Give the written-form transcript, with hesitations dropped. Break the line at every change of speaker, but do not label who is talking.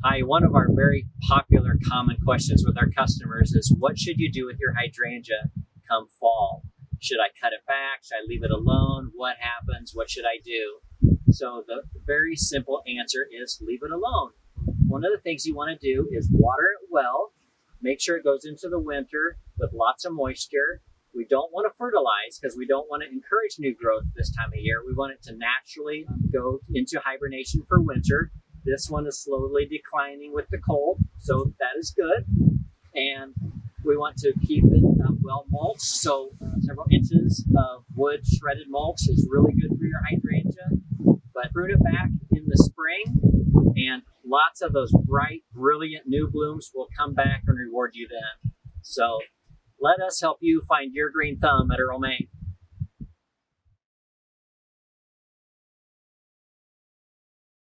Hi, one of our very popular common questions with our customers is, what should you do with your hydrangea come fall? Should I cut it back? Should I leave it alone? What happens? What should I do? So the very simple answer is leave it alone. One of the things you want to do is water it well. Make sure it goes into the winter with lots of moisture. We don't want to fertilize because we don't want to encourage new growth this time of year. We want it to naturally go into hibernation for winter. This one is slowly declining with the cold, so that is good. And we want to keep it well mulched, so several inches of wood shredded mulch is really good for your hydrangea. But prune it back in the spring, and lots of those bright, brilliant new blooms will come back and reward you then. So let us help you find your green thumb at Earl Maine.